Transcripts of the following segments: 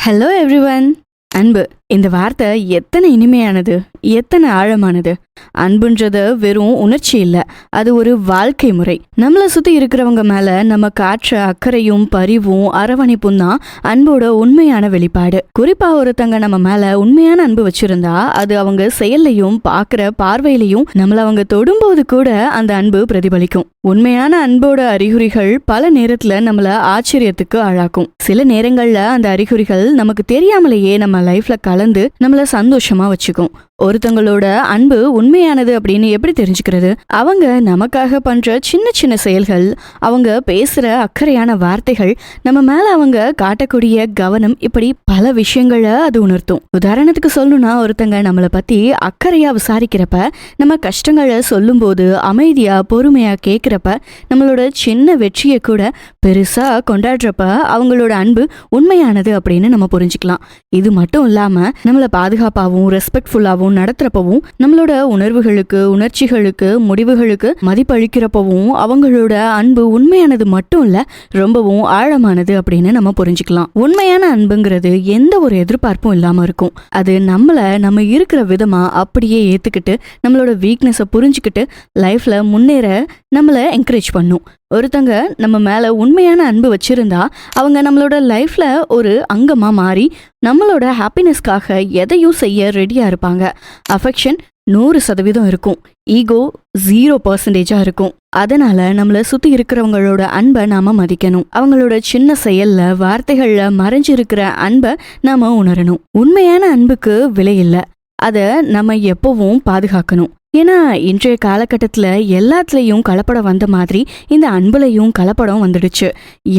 Hello everyone. அன்பு இந்த வார்த்தை எத்தனை இனிமையானது, எத்தனை ஆழமானது. அன்புன்றது வெறும் உணர்ச்சி இல்லை, அது ஒரு வாழ்க்கை முறை. நம்மளை சுற்றி இருக்கிறவங்க மேலே நம்ம காற்ற அக்கறையும் பரிவும் அரவணைப்பும் தான் அன்போட உண்மையான வெளிப்பாடு. குறிப்பாக ஒருத்தங்க நம்ம மேலே உண்மையான அன்பு வச்சிருந்தா அது அவங்க செயல்லையும் பார்க்குற பார்வையிலையும் நம்மளை அவங்க தொடும்போது கூட அந்த அன்பு பிரதிபலிக்கும். உண்மையான அன்போட அறிகுறிகள் பல நேரத்தில் நம்மளை ஆச்சரியத்துக்கு ஆளாக்கும். சில நேரங்களில் அந்த அறிகுறிகள் நமக்கு தெரியாமலேயே நம்ம லைஃப்ல கலந்து நம்மள சந்தோஷமா வச்சுக்கும். ஒருத்தங்களோட அன்பு உண்மையானது அப்படின்னு எப்படி தெரிஞ்சுக்கிறது? அவங்க நமக்காக பண்ற சின்ன சின்ன செயல்கள், அவங்க பேசுற அக்கறையான வார்த்தைகள், நம்ம மேல அவங்க காட்டக்கூடிய கவனம், இப்படி பல விஷயங்களை அது உணர்த்தும். உதாரணத்துக்கு சொல்லணும்னா, ஒருத்தங்க நம்மளை பத்தி அக்கறையா விசாரிக்கிறப்ப, நம்ம கஷ்டங்களை சொல்லும் போது அமைதியா பொறுமையா கேட்கிறப்ப, நம்மளோட சின்ன வெற்றியை கூட பெருசா கொண்டாடுறப்ப அவங்களோட அன்பு உண்மையானது அப்படின்னு நம்ம புரிஞ்சுக்கலாம். இது மட்டும் இல்லாம நம்மளை பாதுகாப்பாகவும் ரெஸ்பெக்ட்ஃபுல்லாகவும் நடத்துறப்பவும், நம்மளோட உணர்வுகளுக்கு உணர்ச்சிகளுக்கு முடிவுகளுக்கு மதிப்பளிக்கிறப்பவும் அவங்களோட அன்பு உண்மையானது மட்டும் இல்ல, ரொம்பவும் ஆழமானது அப்படின்னு நம்ம புரிஞ்சுக்கலாம். உண்மையான அன்புங்கிறது எந்த ஒரு எதிர்பார்ப்பும் இல்லாம இருக்கும். அது நம்ம இருக்கிற விதமா அப்படியே ஏத்துக்கிட்டு, நம்மளோட வீக்னஸை புரிஞ்சுக்கிட்டு லைஃப்ல முன்னேற நம்மளை என்கரேஜ் பண்ணும். ஒருத்தங்க நம்ம மேல உண்மையான அன்பு வச்சிருந்தா அவங்க நம்மளோட லைஃப்ல ஒரு அங்கமா மாறி நம்மளோட ஹாப்பினஸ்க்காக எதையும் செய்ய ரெடியா இருப்பாங்க. அஃபெக்ஷன் 100% இருக்கும், ஈகோ 0% இருக்கும். அதனால நம்மள சுத்தி இருக்கிறவங்களோட அன்பை நாம மதிக்கணும். அவங்களோட சின்ன செயல்ல வார்த்தைகள்ல மறைஞ்சிருக்கிற அன்பை நாம உணரணும். உண்மையான அன்புக்கு விலை இல்லை, அதை நம்ம எப்பவும் பாதுகாக்கணும். ஏன்னா இன்றைய காலகட்டத்தில் எல்லாத்துலேயும் கலப்படம் வந்த மாதிரி இந்த அன்புலையும் கலப்படம் வந்துடுச்சு.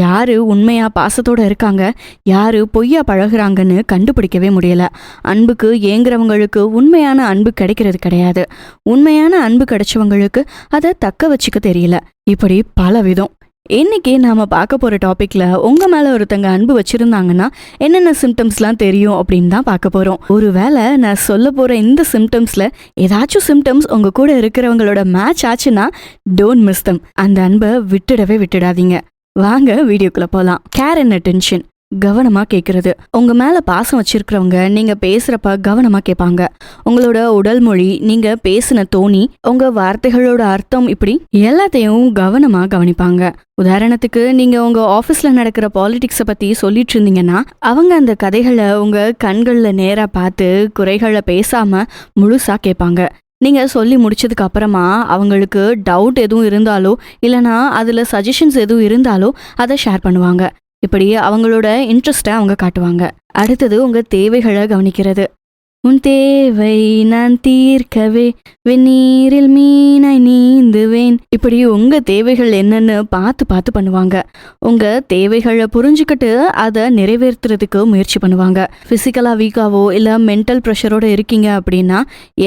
யாரு உண்மையா பாசத்தோட இருக்காங்க, யாரு பொய்யா பழகுறாங்கன்னு கண்டுபிடிக்கவே முடியல. அன்புக்கு ஏங்குறவங்களுக்கு உண்மையான அன்பு கிடைக்கிறது கிடையாது. உண்மையான அன்பு கிடைச்சவங்களுக்கு அதை தக்க வச்சுக்க தெரியல. இப்படி பல விதம். இன்னைக்கு நாம பார்க்க போற டாபிக்ல உங்க மேல ஒருத்தங்க அன்பு வச்சிருந்தாங்கன்னா என்னென்ன சிம்டம்ஸ்லாம் தெரியும் அப்படின்னு தான் பார்க்க போறோம். ஒருவேளை நான் சொல்ல போற இந்த சிம்டம்ஸ்ல ஏதாச்சும் சிம்டம்ஸ் உங்க கூட இருக்கிறவங்களோட மேட்ச் ஆச்சுன்னா டோன்ட் மிஸ் தம். அந்த அன்பை விட்டுடாதீங்க. வாங்க வீடியோக்குள்ள போலாம். கேர் அண்ட் அட்டென்ஷன், கவனமா கேட்கறது. உங்க மேல பாசம் வச்சிருக்கிறவங்க நீங்க பேசுறப்ப கவனமா கேட்பாங்க. உங்களோட உடல் மொழி, நீங்க பேசின தோணி, உங்க வார்த்தைகளோட அர்த்தம், இப்படி எல்லாத்தையும் கவனமா கவனிப்பாங்க. உதாரணத்துக்கு நீங்க உங்க ஆபீஸ்ல நடக்கிற பாலிடிக்ஸை பத்தி சொல்லிட்டு இருந்தீங்கன்னா அவங்க அந்த கதைகளை உங்க கண்கள்ல நேரா பார்த்து குறைகளை பேசாம முழுசா கேட்பாங்க. நீங்க சொல்லி முடிச்சதுக்கு அப்புறமா அவங்களுக்கு டவுட் எதுவும் இருந்தாலோ இல்லைனா அதுல சஜஷன்ஸ் எதுவும் இருந்தாலோ அதை ஷேர் பண்ணுவாங்க. இப்படி அவங்களோட இன்ட்ரெஸ்ட்டை அவங்க காட்டுவாங்க. அடுத்தது உங்க தேவைகளை கவனிக்கிறது. உன் தேவை நான் தீர்க்கவே வெந்நீரில் மீனாய் நீந்துவேன். இப்படி உங்க தேவைகள் என்னன்னு பார்த்து பண்ணுவாங்க. உங்க தேவைகளை புரிஞ்சுக்கிட்டு அதை நிறைவேற்றுறதுக்கு முயற்சி பண்ணுவாங்க. பிசிக்கலா வீக்காவோ இல்ல மென்டல் ப்ரெஷரோட இருக்கீங்க அப்படின்னா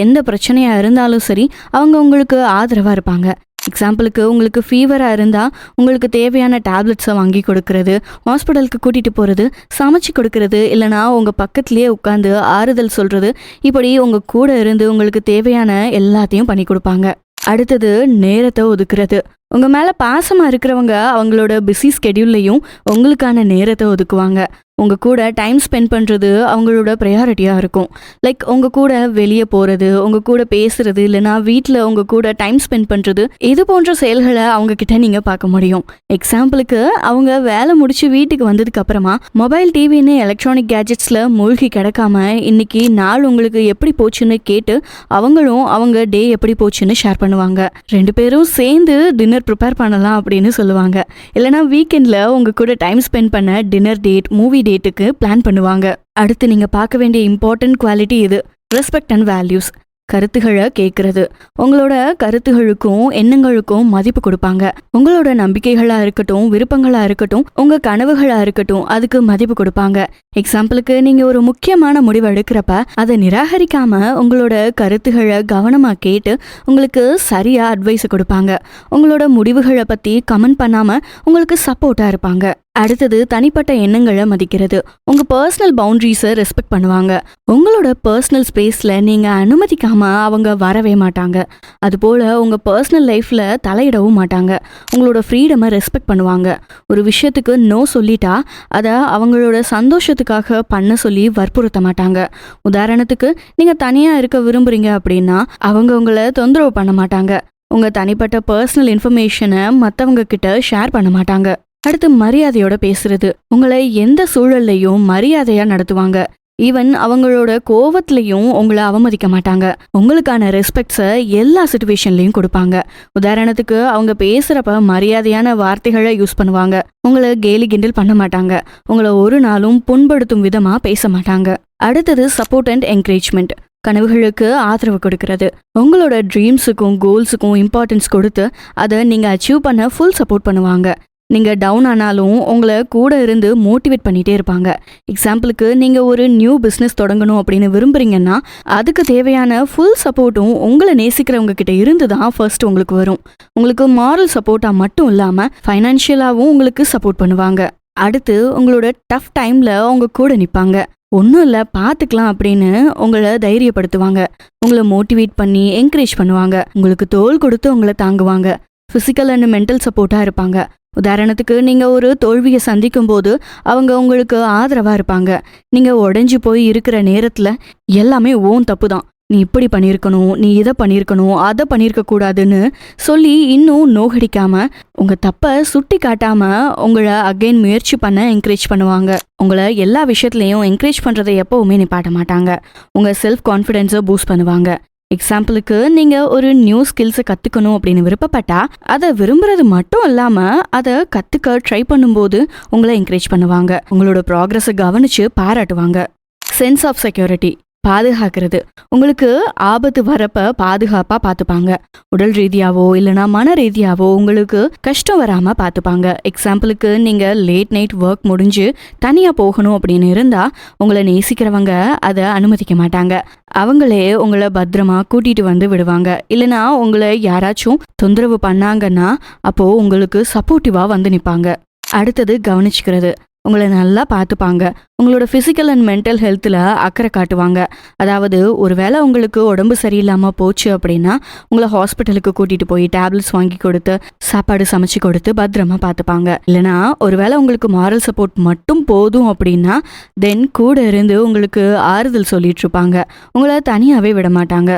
எந்த பிரச்சனையா இருந்தாலும் சரி அவங்க உங்களுக்கு ஆதரவா இருப்பாங்க. எக்ஸாம்பிளுக்கு உங்களுக்கு ஃபீவராக இருந்தால் உங்களுக்கு தேவையான டேப்லெட்ஸை வாங்கி கொடுக்கறது, ஹாஸ்பிட்டலுக்கு கூட்டிகிட்டு போகிறது, சமைச்சு கொடுக்கறது, இல்லைனா உங்கள் பக்கத்துலேயே உட்காந்து ஆறுதல் சொல்கிறது, இப்படி உங்கள் கூட இருந்து உங்களுக்கு தேவையான எல்லாத்தையும் பண்ணி கொடுப்பாங்க. அடுத்தது நேரத்தை ஒதுக்குறது. உங்கள் மேலே பாசமாக இருக்கிறவங்க அவங்களோட பிஸி ஸ்கெடியூல்லையும் உங்களுக்கான நேரத்தை ஒதுக்குவாங்க. உங்கள் கூட டைம் ஸ்பெண்ட் பண்ணுறது அவங்களோட ப்ரையாரிட்டியாக இருக்கும். லைக் உங்கள் கூட வெளியே போகிறது, உங்கள் கூட பேசுறது, இல்லைனா வீட்டில் உங்கள் கூட டைம் ஸ்பெண்ட் பண்ணுறது, இது போன்ற செயல்களை அவங்கக்கிட்ட நீங்கள் பார்க்க முடியும். எக்ஸாம்பிளுக்கு அவங்க வேலை முடிச்சு வீட்டுக்கு வந்ததுக்கு அப்புறமா மொபைல், டிவின்னு எலக்ட்ரானிக் கேஜெட்ஸில் மூழ்கி கிடக்காம இன்னைக்கு நாள் உங்களுக்கு எப்படி போச்சுன்னு கேட்டு அவங்களும் அவங்க டே எப்படி போச்சுன்னு ஷேர் பண்ணுவாங்க. 2 பேரும் சேர்ந்து டின்னர் ப்ரிப்பேர் பண்ணலாம் அப்படின்னு சொல்லுவாங்க. இல்லைனா வீக்கெண்டில் உங்கள் கூட டைம் ஸ்பெண்ட் பண்ண டின்னர் டேட், மூவி டேட்டுக்கு பிளான் பண்ணுவாங்க. அடுத்து நீங்க பார்க்க வேண்டிய இம்பார்ட்டன்ட் குவாலிட்டி இது, ரெஸ்பெக்ட் அண்ட் வேல்யூஸ். கருத்துக்களை கேட்கறது. உங்களோட கருத்துகளுக்கும் எண்ணங்களுக்கும் மதிப்பு கொடுப்பாங்க. உங்களோட நம்பிக்கைகளா இருக்கட்டும், விருப்பங்களா இருக்கட்டும், உங்க கனவுகளா இருக்கட்டும், அதுக்கு மதிப்பு கொடுப்பாங்க. எக்ஸாம்பிளுக்கு நீங்க ஒரு முக்கியமான முடிவு எடுக்கிறப்ப அதை நிராகரிக்காம உங்களோட கருத்துக்களை கவனமா கேட்டு உங்களுக்கு சரியா அட்வைஸ் கொடுப்பாங்க. உங்களோட முடிவுகளை பத்தி கமெண்ட் பண்ணாம உங்களுக்கு சப்போர்ட்டா இருப்பாங்க. அடுத்தது தனிப்பட்ட எண்ணங்களை மதிக்கிறது. உங்க பர்சனல் பவுண்டரிஸை ரெஸ்பெக்ட் பண்ணுவாங்க. உங்களோட பர்சனல் ஸ்பேஸ்ல நீங்க அனுமதிக்காம அவங்க வரவே மாட்டாங்க. அதுபோல உங்க பர்சனல் லைஃப்ல தலையிடவும் மாட்டாங்க. உங்களோட ஃப்ரீடமை ரெஸ்பெக்ட் பண்ணுவாங்க. ஒரு விஷயத்துக்கு நோ சொல்லிட்டா அதை அவங்களோட சந்தோஷத்துக்காக பண்ண சொல்லி வற்புறுத்த மாட்டாங்க. உதாரணத்துக்கு நீங்க தனியா இருக்க விரும்புறீங்க அப்படின்னா அவங்க உங்களை தொந்தரவு பண்ண மாட்டாங்க. உங்க தனிப்பட்ட பர்சனல் இன்ஃபர்மேஷனை மற்றவங்க கிட்ட ஷேர் பண்ண மாட்டாங்க. அடுத்து மரியாதையோட பேசுறது. உங்களை எந்த சூழல்லையும் மரியாதையா நடத்துவாங்க. ஈவன் அவங்களோட கோவத்திலையும் உங்களை அவமதிக்க மாட்டாங்க. உங்களுக்கான ரெஸ்பெக்ட்ஸை எல்லா சிச்சுவேஷன்லையும் கொடுப்பாங்க. உதாரணத்துக்கு அவங்க பேசுறப்ப மரியாதையான வார்த்தைகளை யூஸ் பண்ணுவாங்க. உங்களை கேலி கிண்டல் பண்ண மாட்டாங்க. உங்களை ஒரு நாளும் புண்படுத்தும் விதமா பேச மாட்டாங்க. அடுத்தது சப்போர்ட் அண்ட் என்கரேஜ்மெண்ட். கனவுகளுக்கு ஆதரவு கொடுக்கறது. உங்களோட ட்ரீம்ஸுக்கும் கோல்ஸுக்கும் இம்பார்ட்டன்ஸ் கொடுத்து அதை நீங்க அச்சீவ் பண்ண ஃபுல் சப்போர்ட் பண்ணுவாங்க. நீங்கள் டவுன் ஆனாலும் உங்களை கூட இருந்து மோட்டிவேட் பண்ணிகிட்டே இருப்பாங்க. எக்ஸாம்பிளுக்கு நீங்கள் ஒரு நியூ பிஸ்னஸ் தொடங்கணும் அப்படின்னு விரும்புகிறீங்கன்னா அதுக்கு தேவையான ஃபுல் சப்போர்ட்டும் உங்களை நேசிக்கிறவங்க கிட்ட இருந்து தான் ஃபர்ஸ்ட் உங்களுக்கு வரும். உங்களுக்கு மாரல் சப்போர்ட்டாக மட்டும் இல்லாமல் ஃபைனான்ஷியலாகவும் உங்களுக்கு சப்போர்ட் பண்ணுவாங்க. அடுத்து உங்களோட டஃப் டைமில் அவங்க கூட நிற்பாங்க. ஒன்றும் இல்லை பார்த்துக்கலாம் அப்படின்னு உங்களை தைரியப்படுத்துவாங்க. உங்களை மோட்டிவேட் பண்ணி என்கரேஜ் பண்ணுவாங்க. உங்களுக்கு தோள் கொடுத்து உங்களை தாங்குவாங்க. ஃபிசிக்கல் அண்ட் மென்டல் சப்போர்ட்டாக இருப்பாங்க. உதாரணத்துக்கு நீங்கள் ஒரு தோல்வியை சந்திக்கும் போது அவங்க உங்களுக்கு ஆதரவாக இருப்பாங்க. நீங்கள் உடஞ்சி போய் இருக்கிற நேரத்தில் எல்லாமே ஓன் தப்பு தான், நீ இப்படி பண்ணியிருக்கணும், நீ இதை பண்ணியிருக்கணும், அதை பண்ணியிருக்க கூடாதுன்னு சொல்லி இன்னும் நோகடிக்காம உங்கள் தப்பை சுட்டி காட்டாம உங்களை அகைன் முயற்சி பண்ண என்கரேஜ் பண்ணுவாங்க. உங்களை எல்லா விஷயத்துலையும் என்கரேஜ் பண்ணுறதை எப்போவுமே நிப்பாட்ட மாட்டாங்க. உங்கள் செல்ஃப் கான்ஃபிடென்ஸை பூஸ்ட் பண்ணுவாங்க. எக்ஸாம்பிளுக்கு நீங்கள் ஒரு நியூ ஸ்கில்ஸை கற்றுக்கணும் அப்படின்னு விருப்பப்பட்டா அதை விரும்புறது மட்டும் இல்லாமல் அதை கற்றுக்க ட்ரை பண்ணும்போது உங்களை என்கரேஜ் பண்ணுவாங்க. உங்களோட ப்ராக்ரஸை கவனித்து பாராட்டுவாங்க. Sense of security. பாதுகாக்கிறது. உங்களுக்கு ஆபத்து வரப்ப பாதுகாப்பாக பார்த்துப்பாங்க. உடல் ரீதியாவோ இல்லைனா மன ரீதியாவோ உங்களுக்கு கஷ்டம் வராமல் பார்த்துப்பாங்க. எக்ஸாம்பிளுக்கு நீங்கள் லேட் நைட் ஒர்க் முடிஞ்சு தனியாக போகணும் அப்படின்னு இருந்தால் உங்களை நேசிக்கிறவங்க அதை அனுமதிக்க மாட்டாங்க. அவங்களே உங்களை பத்திரமா கூட்டிட்டு வந்து விடுவாங்க. இல்லைனா உங்களை யாராச்சும் தொந்தரவு பண்ணாங்கன்னா அப்போது உங்களுக்கு சப்போர்ட்டிவாக வந்து நிற்பாங்க. அடுத்தது கவனிச்சுக்கிறது. உங்களை நல்லா பார்த்துப்பாங்க. உங்களோட ஃபிசிக்கல் அண்ட் மென்டல் ஹெல்த்தில் அக்கறை காட்டுவாங்க. அதாவது ஒருவேளை உங்களுக்கு உடம்பு சரியில்லாமல் போச்சு அப்படின்னா உங்களை ஹாஸ்பிட்டலுக்கு கூட்டிகிட்டு போய் டேப்லெட்ஸ் வாங்கி கொடுத்து சாப்பாடு சமைச்சு கொடுத்து பத்திரமா பார்த்துப்பாங்க. இல்லைனா ஒருவேளை உங்களுக்கு மாரல் சப்போர்ட் மட்டும் போதும் அப்படின்னா தென் கூட இருந்து உங்களுக்கு ஆறுதல் சொல்லிட்டு இருப்பாங்க. உங்களை தனியாகவே விட மாட்டாங்க.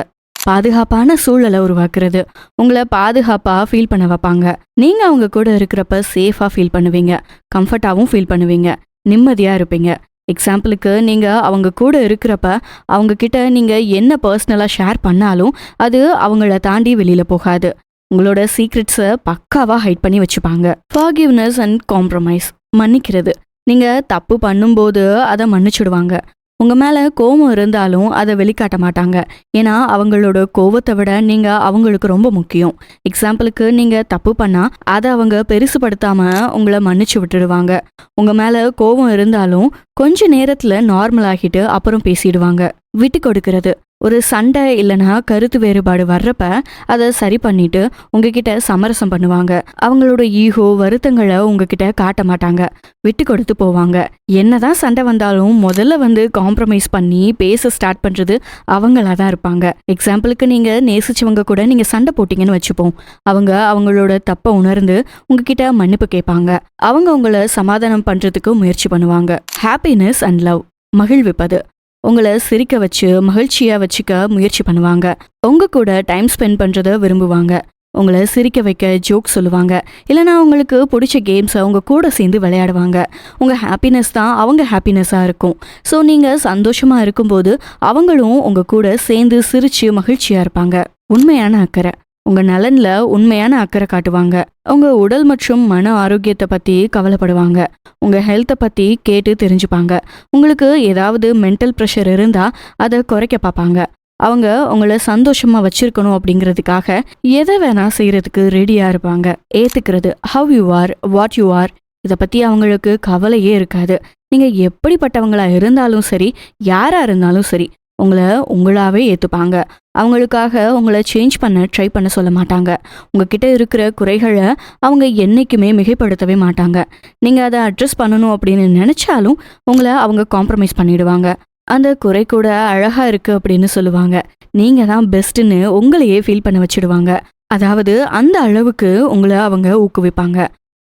பாதுகாப்பான சூழலை உருவாக்குறது. உங்களை பாதுகாப்பாக ஃபீல் பண்ண வைப்பாங்க. நீங்கள் அவங்க கூட இருக்கிறப்ப சேஃபாக ஃபீல் பண்ணுவீங்க, கம்ஃபர்ட்டாகவும் ஃபீல் பண்ணுவீங்க, நிம்மதியாக இருப்பீங்க. எக்ஸாம்பிளுக்கு நீங்கள் அவங்க கூட இருக்கிறப்ப அவங்க கிட்ட நீங்கள் என்ன பர்சனலாக ஷேர் பண்ணாலும் அது அவங்கள தாண்டி வெளியில் போகாது. உங்களோட சீக்ரெட்ஸை பக்காவாக ஹைட் பண்ணி வச்சுப்பாங்க. Forgiveness and compromise. மன்னிக்கிறது. நீங்கள் தப்பு பண்ணும்போது அதை மன்னிச்சுடுவாங்க. உங்கள் மேலே கோபம் இருந்தாலும் அதை வெளிக்காட்ட மாட்டாங்க. ஏன்னா அவங்களோட கோபத்தை விட நீங்கள் அவங்களுக்கு ரொம்ப முக்கியம். எக்ஸாம்பிளுக்கு நீங்கள் தப்பு பண்ணால் அதை அவங்க பெருசுப்படுத்தாமல் உங்களை மன்னிச்சு விட்டுடுவாங்க. உங்கள் மேலே கோபம் இருந்தாலும் கொஞ்ச நேரத்தில் நார்மல் ஆகிட்டு அப்புறம் பேசிடுவாங்க. விட்டு கொடுக்கறது. ஒரு சண்டை இல்லைனா கருத்து வேறுபாடு வர்றப்ப அதை சரி பண்ணிட்டு உங்ககிட்ட சமரசம் பண்ணுவாங்க. அவங்களோட ஈகோ வருத்தங்களை உங்ககிட்ட காட்ட மாட்டாங்க. விட்டு கொடுத்து போவாங்க. என்னதான் சண்டை வந்தாலும் முதல்ல வந்து காம்ப்ரமைஸ் பண்ணி பேச ஸ்டார்ட் பண்றது அவங்களா தான் இருப்பாங்க. எக்ஸாம்பிளுக்கு நீங்க நேசிச்சவங்க கூட நீங்க சண்டை போட்டீங்கன்னு வச்சுப்போம். அவங்க அவங்களோட தப்பை உணர்ந்து உங்ககிட்ட மன்னிப்பு கேட்பாங்க. அவங்க உங்களை சமாதானம் பண்றதுக்கு முயற்சி பண்ணுவாங்க. Happiness and love. மகிழ்விப்பது. உங்களை சிரிக்க வச்சு மகிழ்ச்சியாக வச்சுக்க முயற்சி பண்ணுவாங்க. உங்க கூட டைம் ஸ்பெண்ட் பண்ணுறத விரும்புவாங்க. உங்களை சிரிக்க வைக்க ஜோக் சொல்லுவாங்க. இல்லைனா உங்களுக்கு பிடிச்ச கேம்ஸை அவங்க கூட சேர்ந்து விளையாடுவாங்க. உங்கள் ஹாப்பினஸ் தான் அவங்க ஹாப்பினஸாக இருக்கும். ஸோ நீங்கள் சந்தோஷமாக இருக்கும்போது அவங்களும் உங்கள் கூட சேர்ந்து சிரித்து மகிழ்ச்சியாக இருப்பாங்க. உண்மையான அக்கறை. உங்கள் நலனில் உண்மையான அக்கறை காட்டுவாங்க. உங்கள் உடல் மற்றும் மன ஆரோக்கியத்தை பற்றி கவலைப்படுவாங்க. உங்கள் ஹெல்த்தை பற்றி கேட்டு தெரிஞ்சுப்பாங்க. உங்களுக்கு ஏதாவது மென்டல் ப்ரெஷர் இருந்தால் அதை குறைக்க பார்ப்பாங்க. அவங்க உங்களை சந்தோஷமாக வச்சிருக்கணும் அப்படிங்கிறதுக்காக எதை வேணா செய்கிறதுக்கு ரெடியாக இருப்பாங்க. ஏற்றுக்கிறது. How you are, what you are, இதை பற்றி அவங்களுக்கு கவலையே இருக்காது. நீங்கள் எப்படிப்பட்டவங்களா இருந்தாலும் சரி, யாராக இருந்தாலும் சரி, உங்களை உங்களாவே ஏத்துப்பாங்க. அவங்களுக்காக உங்களை சேஞ்ச் பண்ண ட்ரை பண்ண சொல்ல மாட்டாங்க. உங்ககிட்ட இருக்கிற குறைகளை அவங்க என்னைக்குமே மிகைப்படுத்தவே மாட்டாங்க. நீங்க அதை அட்ரஸ் பண்ணணும் அப்படின்னு நினைச்சாலும் உங்களை அவங்க காம்ப்ரமைஸ் பண்ணிடுவாங்க. அந்த குறை கூட அழகா இருக்கு அப்படின்னு சொல்லுவாங்க. நீங்க தான் பெஸ்ட்னு உங்களையே ஃபீல் பண்ண வச்சிடுவாங்க. அதாவது அந்த அளவுக்கு உங்களை அவங்க ஊக்குவிப்பாங்க.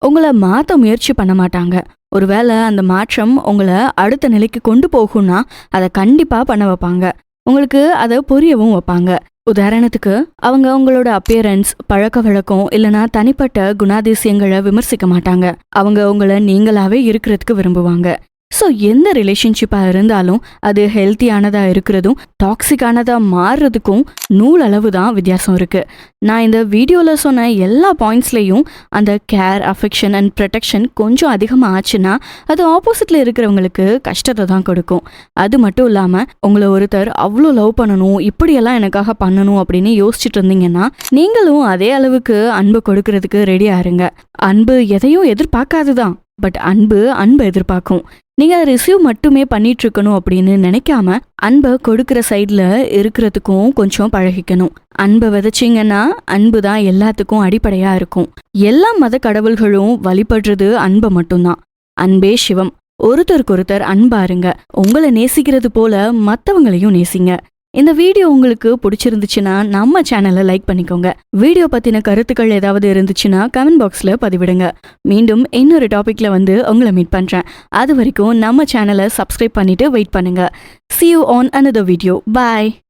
உங்களை மாத்த முயற்சி பண்ண மாட்டாங்க. ஒருவேளை அந்த மாற்றம் உங்களை அடுத்த நிலைக்கு கொண்டு போகும்னா அதை கண்டிப்பா பண்ண வைப்பாங்க. உங்களுக்கு அதை புரியவும் வைப்பாங்க. உதாரணத்துக்கு அவங்க உங்களோட அப்பியரன்ஸ், பழக்க வழக்கம் இல்லைனா தனிப்பட்ட குணாதிசயங்களை விமர்சிக்க மாட்டாங்க. அவங்க உங்களை நீங்களாவே இருக்கிறதுக்கு விரும்புவாங்க. ஸோ எந்த ரிலேஷன்ஷிப்பாக இருந்தாலும் அது ஹெல்த்தியானதா இருக்கிறதும் டாக்ஸிக்கானதா மாறுறதுக்கும் நூலளவு தான் வித்தியாசம் இருக்கு. நான் இந்த வீடியோவில் சொன்ன எல்லா பாயிண்ட்ஸ்லையும் அந்த கேர், அஃபெக்ஷன் அண்ட் ப்ரொடெக்ஷன் கொஞ்சம் அதிகமாக ஆச்சுன்னா அது ஆப்போசிட்ல இருக்கிறவங்களுக்கு கஷ்டத்தை தான் கொடுக்கும். அது மட்டும் இல்லாமல் உங்களை ஒருத்தர் அவ்வளோ லவ் பண்ணணும், இப்படியெல்லாம் எனக்காக பண்ணணும் அப்படின்னு யோசிச்சுட்டு இருந்தீங்கன்னா நீங்களும் அதே அளவுக்கு அன்பு கொடுக்கறதுக்கு ரெடியா இருங்க. அன்பு எதையும் எதிர்பார்க்காதுதான், பட் அன்பு எதிர்பார்க்கும். நீங்க ரிசீவ் மட்டுமே பண்ணிட்டு இருக்கணும் அப்படின்னு நினைக்காம அன்பை கொடுக்கிற சைட்ல இருக்கிறதுக்கும் கொஞ்சம் பழகிக்கணும். அன்பை விதைச்சிங்கன்னா அன்பு தான் எல்லாத்துக்கும் அடிப்படையா இருக்கும். எல்லா மத கடவுள்களும் வழிபடுறது அன்பை மட்டும்தான். அன்பே சிவம். ஒருத்தருக்கொருத்தர் அன்பாருங்க. உங்களை நேசிக்கிறது போல மற்றவங்களையும் நேசிங்க. இந்த வீடியோ உங்களுக்கு பிடிச்சிருந்துச்சுன்னா நம்ம சேனலை லைக் பண்ணிக்கோங்க. வீடியோ பத்தின கருத்துக்கள் ஏதாவது இருந்துச்சுன்னா கமெண்ட் பாக்ஸ்ல பதிவிடுங்க. மீண்டும் இன்னொரு டாபிக்ல வந்து உங்களை மீட் பண்றேன். அது வரைக்கும் நம்ம சேனலை சப்ஸ்கிரைப் பண்ணிட்டு வெயிட் பண்ணுங்க. See you on another video. Bye.